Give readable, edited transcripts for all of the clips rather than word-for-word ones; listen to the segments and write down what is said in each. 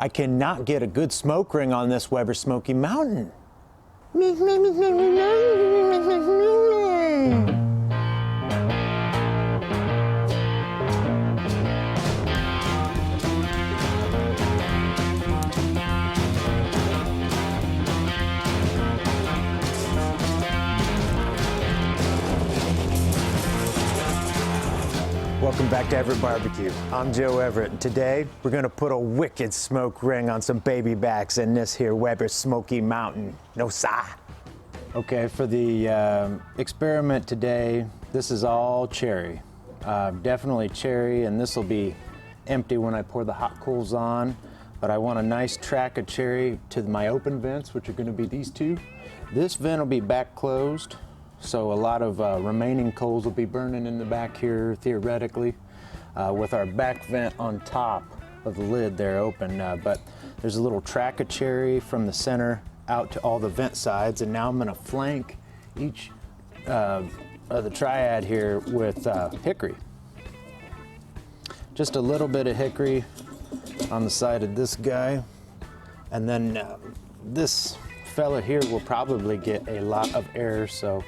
I cannot get a good smoke ring on this Weber Smokey Mountain. Welcome back to Everett Barbecue. I'm Joe Everett, and today we're gonna put a wicked smoke ring on some baby backs in this here Weber Smokey Mountain. No sa. Okay, for the experiment today, this is all cherry. Definitely cherry, and this will be empty when I pour the hot coals on, but I want a nice track of cherry to my open vents, which are gonna be these two. This vent will be back closed, so a lot of remaining coals will be burning in the back here, theoretically, with our back vent on top of the lid there open. But there's a little track of cherry from the center out to all the vent sides, and now I'm gonna flank each of the triad here with hickory. Just a little bit of hickory on the side of this guy, and then this fella here will probably get a lot of air, so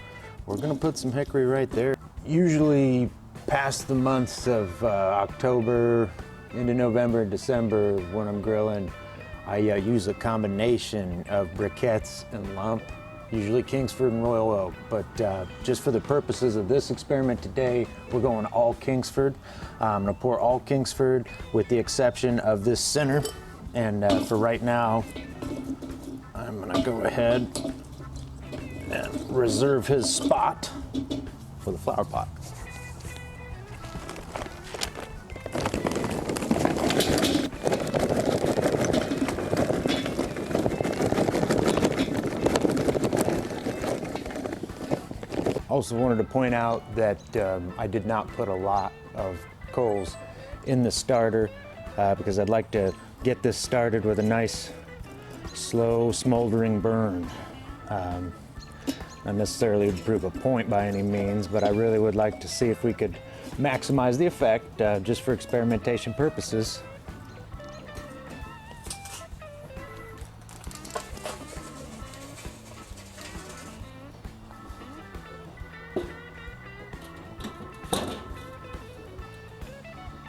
we're gonna put some hickory right there. Usually past the months of October into November and December when I'm grilling, I use a combination of briquettes and lump, usually Kingsford and Royal Oak, but just for the purposes of this experiment today, we're going all Kingsford. I'm gonna pour all Kingsford with the exception of this center, and for right now, I'm gonna go ahead and reserve his spot for the flower pot. Also wanted to point out that I did not put a lot of coals in the starter because I'd like to get this started with a nice slow smoldering burn. Not necessarily to prove a point by any means, but I really would like to see if we could maximize the effect just for experimentation purposes.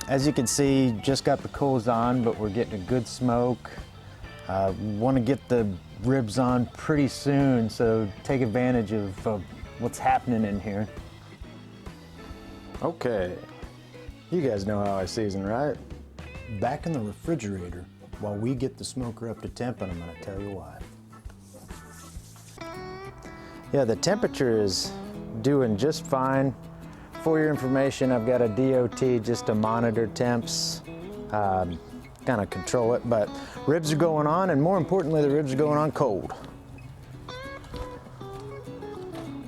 As you can see, just got the coals on, but we're getting a good smoke. Want to get the ribs on pretty soon, so take advantage of what's happening in here. Okay, you guys know how I season, right? Back in the refrigerator while we get the smoker up to temp, and I'm gonna tell you why. Yeah, the temperature is doing just fine. For your information, I've got a DOT just to monitor temps, kind of control it, but ribs are going on, and more importantly, the ribs are going on cold.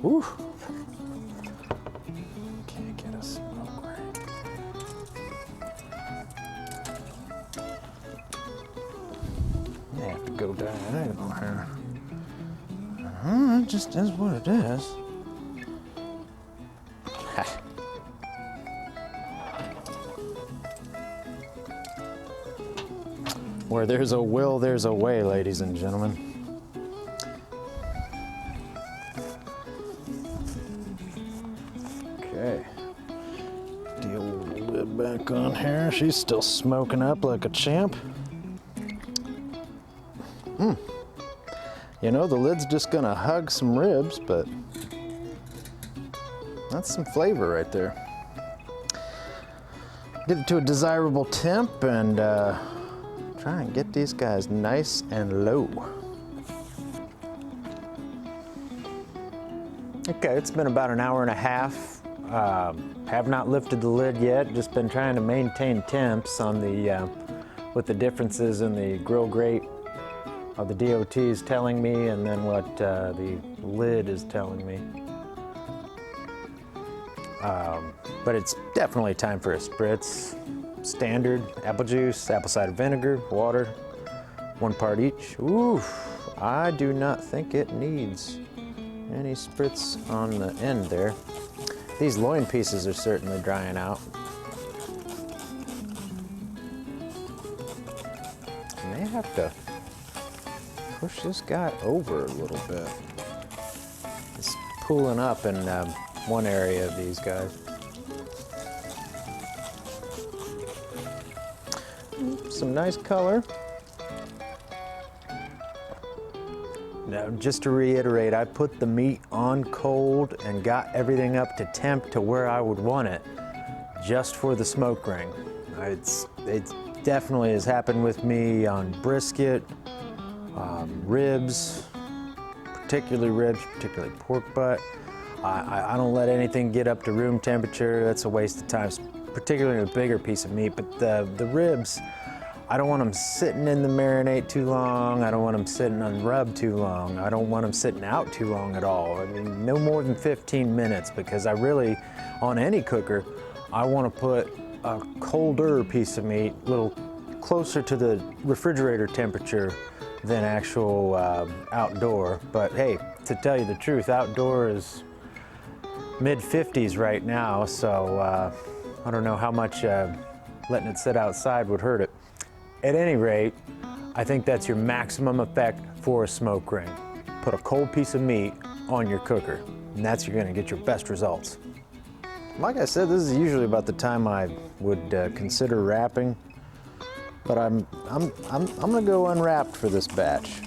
Woo. Can't get a smoke right. You have to go diagonal here. It just is what it is. Where there's a will, there's a way, ladies and gentlemen. Okay. Deal with the lid back on here. She's still smoking up like a champ. You know, the lid's just gonna hug some ribs, but that's some flavor right there. Get it to a desirable temp and try and get these guys nice and low. Okay, it's been about an hour and a half. Have not lifted the lid yet, just been trying to maintain temps on the, with the differences in the grill grate of the DOT is telling me and then what the lid is telling me. But it's definitely time for a spritz. Standard apple juice, apple cider vinegar, water, 1 part each. Oof, I do not think it needs any spritz on the end there. These loin pieces are certainly drying out. Maybe have to push this guy over a little bit. It's pulling up in one area of these guys. Some nice color. Now, just to reiterate, I put the meat on cold and got everything up to temp to where I would want it, just for the smoke ring. It definitely has happened with me on brisket, ribs, particularly pork butt. I don't let anything get up to room temperature. That's a waste of time, particularly a bigger piece of meat. But the ribs, I don't want them sitting in the marinade too long. I don't want them sitting on rub too long. I don't want them sitting out too long at all. I mean, no more than 15 minutes, because I really, on any cooker, I want to put a colder piece of meat, a little closer to the refrigerator temperature than actual outdoor. But hey, to tell you the truth, outdoor is mid-50s right now, so I don't know how much letting it sit outside would hurt it. At any rate, I think that's your maximum effect for a smoke ring. Put a cold piece of meat on your cooker, and that's you're gonna get your best results. Like I said, this is usually about the time I would consider wrapping, but I'm gonna go unwrapped for this batch.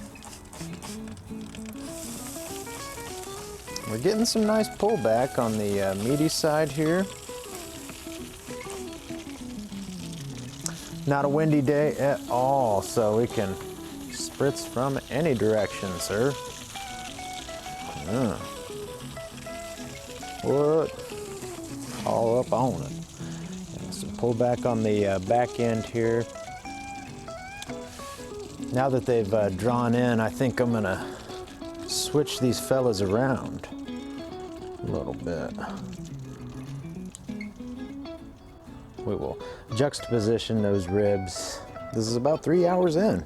We're getting some nice pullback on the meaty side here. Not a windy day at all, so we can spritz from any direction, sir. What? All up on it. And some pullback on the back end here. Now that they've drawn in, I think I'm gonna switch these fellas around a little bit. We will juxtaposition those ribs. This is about 3 hours in.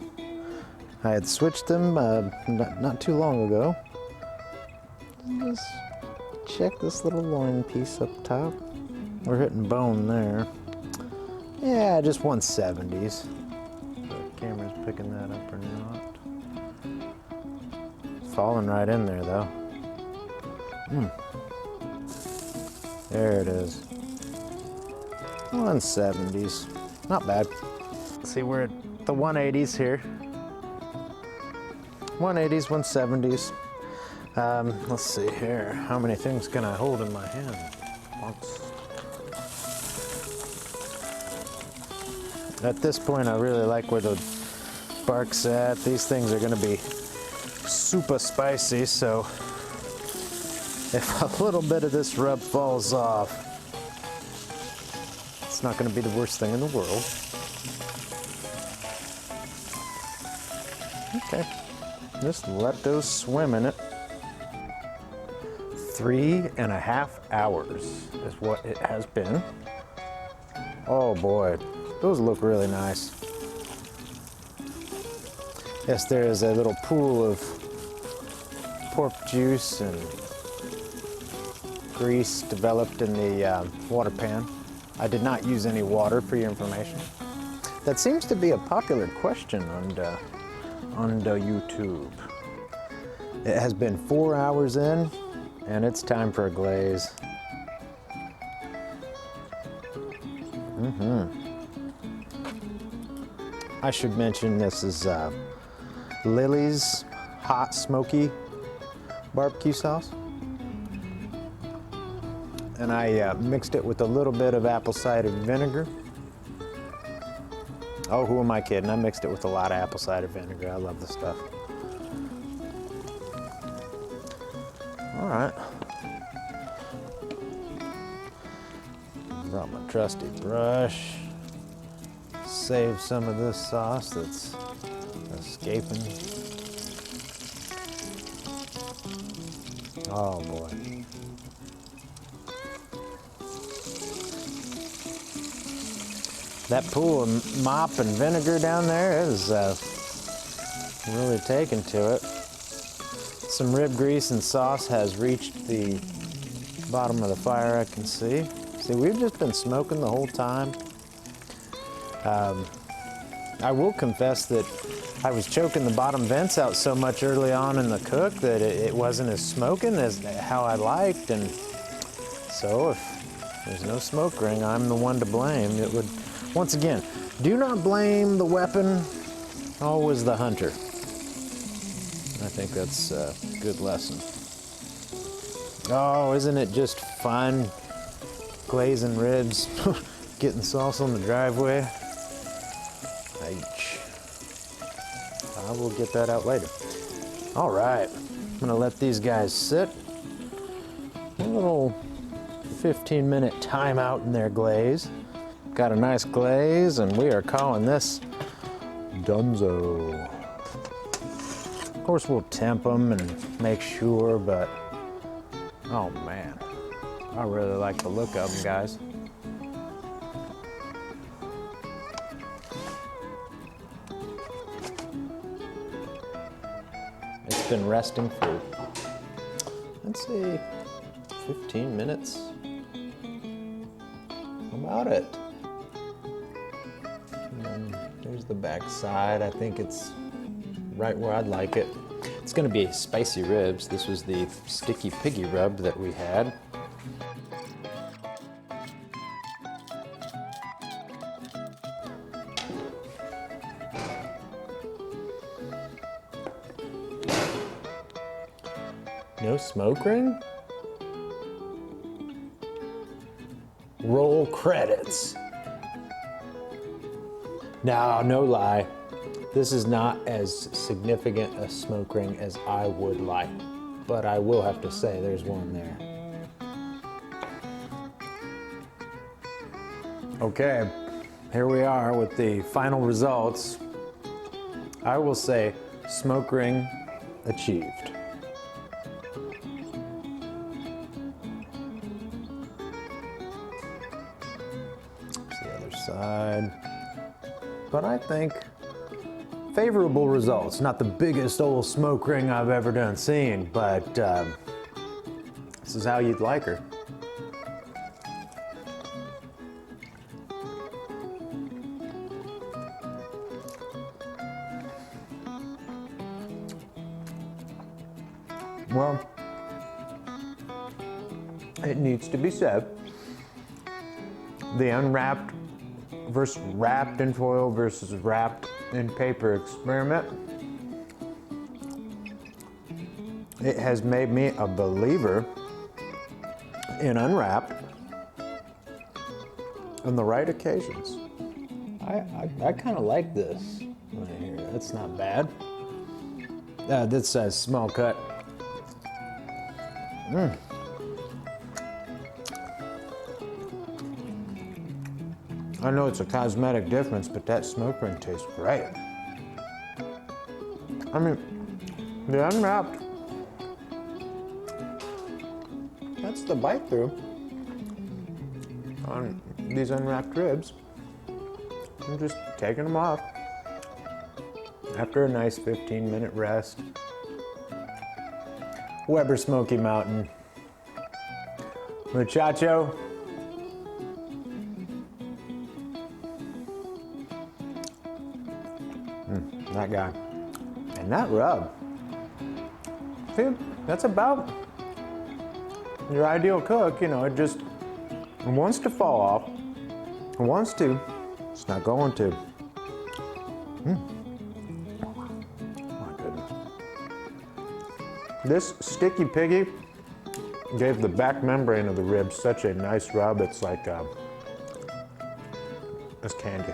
I had switched them not too long ago. Just check this little loin piece up top. We're hitting bone there. Yeah, just 170s. The camera's picking that up or not. It's falling right in there though. There it is. 170s, not bad. See, we're at the 180s here. 180s, 170s. Let's see here. How many things can I hold in my hand? At this point, I really like where the bark's at. These things are gonna be super spicy, so if a little bit of this rub falls off, it's not going to be the worst thing in the world. Okay, just let those swim in it. 3.5 hours is what it has been. Oh boy, those look really nice. Yes, there is a little pool of pork juice and grease developed in the water pan. I did not use any water, for your information. That seems to be a popular question on the YouTube. It has been 4 hours in, and it's time for a glaze. I should mention this is Lily's hot smoky barbecue sauce. And I mixed it with a little bit of apple cider vinegar. Oh, who am I kidding? I mixed it with a lot of apple cider vinegar. I love this stuff. All right. Brought my trusty brush. Save some of this sauce that's escaping. Oh boy. That pool of mop and vinegar down there is really taken to it. Some rib grease and sauce has reached the bottom of the fire, I can see. See, we've just been smoking the whole time. I will confess that I was choking the bottom vents out so much early on in the cook that it wasn't as smoking as how I liked, and so if there's no smoke ring, I'm the one to blame. It would, once again, do not blame the weapon, always the hunter. I think that's a good lesson. Oh, isn't it just fun glazing ribs, getting sauce on the driveway? I will get that out later. All right, I'm gonna let these guys sit. A little 15-minute timeout in their glaze. Got a nice glaze, and we are calling this Dunzo. Of course, we'll temp them and make sure, but oh man, I really like the look of them, guys. It's been resting for, let's see, 15 minutes. About it. And then there's the back side. I think it's right where I'd like it. It's gonna be spicy ribs. This was the Sticky Piggy Rub that we had. No smoke ring? Roll credits. No, no lie. This is not as significant a smoke ring as I would like, but I will have to say there's one there. Okay, here we are with the final results. I will say smoke ring achieved. Side. But I think favorable results. Not the biggest old smoke ring I've ever done seen, but this is how you'd like her. Well, it needs to be said, the unwrapped versus wrapped in foil versus wrapped in paper experiment, it has made me a believer in unwrapped on the right occasions. I kind of like this right here. That's not bad. This says small cut. I know it's a cosmetic difference, but that smoke ring tastes great. I mean, the unwrapped, that's the bite through on these unwrapped ribs. I'm just taking them off after a nice 15-minute rest. Weber Smokey Mountain. Muchacho. That guy. And that rub. See, that's about your ideal cook, you know, it wants to fall off. It wants to. It's not going to. My goodness. This Sticky Piggy gave the back membrane of the rib such a nice rub. It's like, it's candy.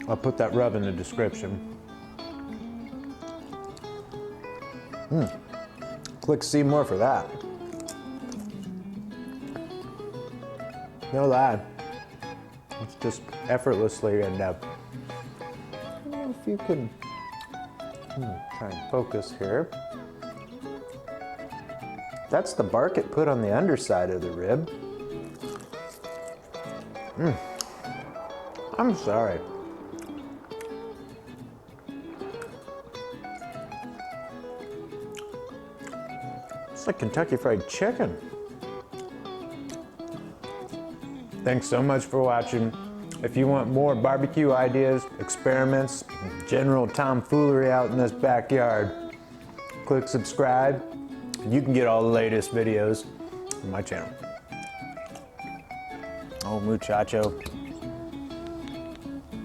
I'll put that rub in the description. Click see more for that. No lie. It's just effortlessly, and I don't know if you can try and focus here. That's the bark it put on the underside of the rib. I'm sorry. It's like Kentucky Fried Chicken. Thanks so much for watching. If you want more barbecue ideas, experiments, general tomfoolery out in this backyard, click subscribe. You can get all the latest videos on my channel. Old Muchacho.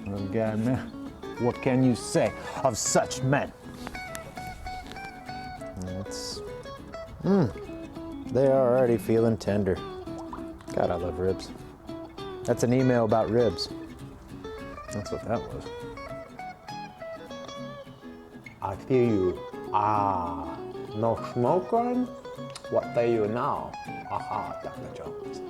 Little guy, man. What can you say of such men? It's, they are already feeling tender. God, I love ribs. That's an email about ribs. That's what that was. I feel you. No smoke on? What say you now? Aha, Dr. Jones.